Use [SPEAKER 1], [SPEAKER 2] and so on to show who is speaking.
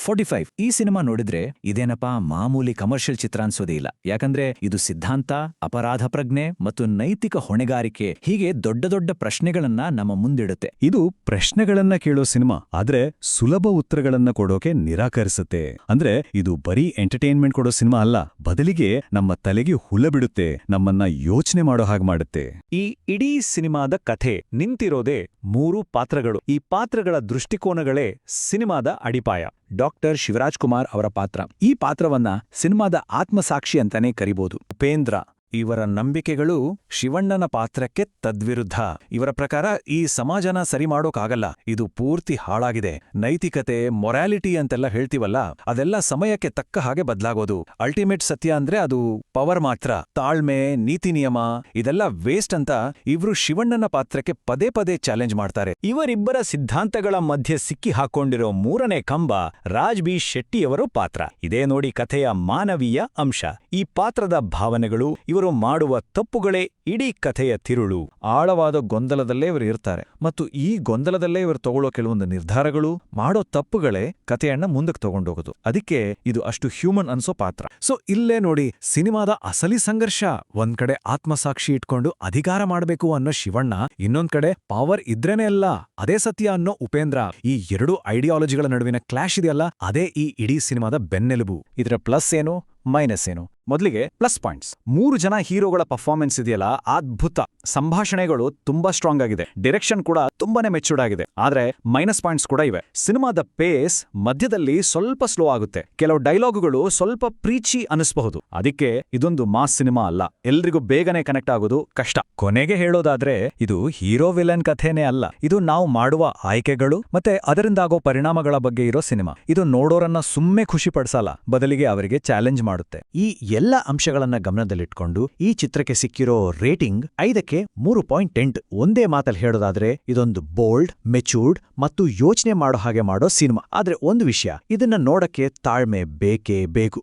[SPEAKER 1] 45 ಈ ಸಿನಿಮಾ ನೋಡಿದ್ರೆ ಇದೇನಪ್ಪಾ ಮಾಮೂಲಿ ಕಮರ್ಷಿಯಲ್ ಚಿತ್ರ ಅನ್ಸೋದೇ ಇಲ್ಲ. ಯಾಕಂದ್ರೆ ಇದು ಸಿದ್ಧಾಂತ, ಅಪರಾಧ ಪ್ರಜ್ಞೆ ಮತ್ತು ನೈತಿಕ ಹೊಣೆಗಾರಿಕೆ ಹೀಗೆ ದೊಡ್ಡ ದೊಡ್ಡ ಪ್ರಶ್ನೆಗಳನ್ನ ನಮ್ಮ ಮುಂದಿಡುತ್ತೆ.
[SPEAKER 2] ಇದು ಪ್ರಶ್ನೆಗಳನ್ನ ಕೇಳೋ ಸಿನಿಮಾ, ಆದ್ರೆ ಸುಲಭ ಉತ್ತರಗಳನ್ನ ಕೊಡೋಕೆ ನಿರಾಕರಿಸುತ್ತೆ. ಅಂದ್ರೆ ಇದು ಬರೀ ಎಂಟರ್ಟೈನ್ಮೆಂಟ್ ಕೊಡೋ ಸಿನಿಮಾ ಅಲ್ಲ, ಬದಲಿಗೆ ನಮ್ಮ ತಲೆಗೆ ಹುಳ ಬಿಡುತ್ತೆ, ನಮ್ಮನ್ನ ಯೋಚನೆ ಮಾಡೋ ಹಾಗೆ ಮಾಡುತ್ತೆ.
[SPEAKER 3] ಈ ಇಡೀ ಸಿನಿಮಾದ ಕಥೆ ನಿಂತಿರೋದೇ 3 ಪಾತ್ರಗಳು. ಈ ಪಾತ್ರಗಳ ದೃಷ್ಟಿಕೋನಗಳೇ ಸಿನಿಮಾದ ಅಡಿಪಾಯ.
[SPEAKER 1] ಡಾಕ್ಟರ್ ಶಿವರಾಜ್ ಕುಮಾರ್ ಅವರ ಪಾತ್ರ, ಈ ಪಾತ್ರವನ್ನ ಸಿನಿಮಾದ ಆತ್ಮಸಾಕ್ಷಿ ಅಂತಾನೆ ಕರಿಬಹುದು. ಉಪೇಂದ್ರ, ಇವರ ನಂಬಿಕೆಗಳು ಶಿವಣ್ಣನ ಪಾತ್ರಕ್ಕೆ ತದ್ವಿರುದ್ಧ. ಇವರ ಪ್ರಕಾರ ಈ ಸಮಾಜನ ಸರಿ ಮಾಡೋಕಾಗಲ್ಲ, ಇದು ಪೂರ್ತಿ ಹಾಳಾಗಿದೆ. ನೈತಿಕತೆ, ಮೊರಾಲಿಟಿ ಅಂತೆಲ್ಲ ಹೇಳ್ತೀವಲ್ಲ, ಅದೆಲ್ಲ ಸಮಯಕ್ಕೆ ತಕ್ಕ ಹಾಗೆ ಬದಲಾಗೋದು. ಅಲ್ಟಿಮೇಟ್ ಸತ್ಯ ಅಂದ್ರೆ ಅದು ಪವರ್ ಮಾತ್ರ. ತಾಳ್ಮೆ, ನೀತಿ ನಿಯಮ ಇದೆಲ್ಲ ವೇಸ್ಟ್ ಅಂತ ಇವ್ರು ಶಿವಣ್ಣನ ಪಾತ್ರಕ್ಕೆ ಪದೇ ಪದೇ ಚಾಲೆಂಜ್ ಮಾಡ್ತಾರೆ.
[SPEAKER 3] ಇವರಿಬ್ಬರ ಸಿದ್ಧಾಂತಗಳ ಮಧ್ಯೆ ಸಿಕ್ಕಿ ಹಾಕೊಂಡಿರೋ 3ನೇ ಕಂಬ ರಾಜ್ ಬಿ ಶೆಟ್ಟಿಯವರ ಪಾತ್ರ. ಇದೇ ನೋಡಿ ಕಥೆಯ ಮಾನವೀಯ ಅಂಶ. ಈ ಪಾತ್ರದ ಭಾವನೆಗಳು, ಇವರು ಮಾಡುವ ತಪ್ಪುಗಳೇ ಇಡೀ ಕಥೆಯ ತಿರುಳು.
[SPEAKER 1] ಆಳವಾದ ಗೊಂದಲದಲ್ಲೇ ಇವರು ಇರ್ತಾರೆ, ಮತ್ತು ಈ ಗೊಂದಲದಲ್ಲೇ ಇವರು ತಗೊಳ್ಳೋ ಕೆಲವೊಂದು ನಿರ್ಧಾರಗಳು, ಮಾಡೋ ತಪ್ಪುಗಳೇ ಕಥೆಯನ್ನ ಮುಂದಕ್ಕೆ ತಗೊಂಡೋಗೋದು. ಅದಕ್ಕೆ ಇದು ಅಷ್ಟು ಹ್ಯೂಮನ್ ಅನ್ಸೋ ಪಾತ್ರ. ಸೊ ಇಲ್ಲೇ ನೋಡಿ ಸಿನಿಮಾದ ಅಸಲಿ ಸಂಘರ್ಷ. ಒಂದ್ ಕಡೆ ಆತ್ಮಸಾಕ್ಷಿ ಇಟ್ಕೊಂಡು ಅಧಿಕಾರ ಮಾಡಬೇಕು ಅನ್ನೋ ಶಿವಣ್ಣ, ಇನ್ನೊಂದ್ ಕಡೆ ಪವರ್ ಇದ್ರೇನೆ ಅಲ್ಲ ಅದೇ ಸತ್ಯ ಅನ್ನೋ ಉಪೇಂದ್ರ. ಈ 2 ಐಡಿಯಾಲಜಿಗಳ ನಡುವಿನ ಕ್ಲಾಶ್ ಇದೆಯಲ್ಲ, ಅದೇ ಈ ಇಡೀ ಸಿನಿಮಾದ ಬೆನ್ನೆಲುಬು. ಇದರ ಪ್ಲಸ್ ಏನು, ಮೈನಸ್ ಏನು? ಮೊದಲಿಗೆ ಪ್ಲಸ್ ಪಾಯಿಂಟ್ಸ್. 3 ಜನ ಹೀರೋಗಳ ಪರ್ಫಾರ್ಮೆನ್ಸ್ ಇದೆಯಲ್ಲ, ಅದ್ಭುತ. ಸಂಭಾಷಣೆಗಳು ತುಂಬಾ ಸ್ಟ್ರಾಂಗ್ ಆಗಿದೆ, ಡೈರೆಕ್ಷನ್ ಕೂಡ ತುಂಬಾನೇ ಮೆಚೂರ್ಡ್ ಆಗಿದೆ. ಆದ್ರೆ ಮೈನಸ್ ಪಾಯಿಂಟ್ಸ್ ಕೂಡ ಇವೆ. ಸಿನಿಮಾದ ಪೇಸ್ ಮಧ್ಯದಲ್ಲಿ ಸ್ವಲ್ಪ ಸ್ಲೋ ಆಗುತ್ತೆ, ಕೆಲವು ಡೈಲಾಗುಗಳು ಸ್ವಲ್ಪ ಪ್ರೀಚಿ ಅನಿಸಬಹುದು. ಅದಕ್ಕೆ ಇದೊಂದು ಮಾಸ್ ಸಿನಿಮಾ ಅಲ್ಲ, ಎಲ್ರಿಗೂ ಬೇಗನೆ ಕನೆಕ್ಟ್ ಆಗೋದು ಕಷ್ಟ.
[SPEAKER 3] ಕೊನೆಗೆ ಹೇಳೋದಾದ್ರೆ ಇದು ಹೀರೋ ವಿಲನ್ ಕಥೆನೇ ಅಲ್ಲ, ಇದು ನಾವು ಮಾಡುವ ಆಯ್ಕೆಗಳು ಮತ್ತೆ ಅದರಿಂದಾಗೋ ಪರಿಣಾಮಗಳ ಬಗ್ಗೆ ಇರೋ ಸಿನಿಮಾ. ಇದು ನೋಡೋರನ್ನ ಸುಮ್ಮನೆ ಖುಷಿ ಪಡಿಸಲ್ಲ, ಬದಲಿಗೆ ಅವರಿಗೆ ಚಾಲೆಂಜ್ ಮಾಡುತ್ತೆ.
[SPEAKER 1] ಈ ಎಲ್ಲ ಅಂಶಗಳನ್ನ ಗಮನದಲ್ಲಿಟ್ಕೊಂಡು ಈ ಚಿತ್ರಕ್ಕೆ ಸಿಕ್ಕಿರೋ ರೇಟಿಂಗ್ 5ಕ್ಕೆ 3.8. ಒಂದೇ ಮಾತಲ್ಲಿ ಹೇಳೋದಾದ್ರೆ ಇದೊಂದು ಬೋಲ್ಡ್, ಮೆಚೂರ್ಡ್ ಮತ್ತು ಯೋಚನೆ ಮಾಡೋ ಹಾಗೆ ಮಾಡೋ ಸಿನಿಮಾ. ಆದ್ರೆ ಒಂದು ವಿಷಯ, ಇದನ್ನ ನೋಡಕ್ಕೆ ತಾಳ್ಮೆ ಬೇಕೇ ಬೇಕು.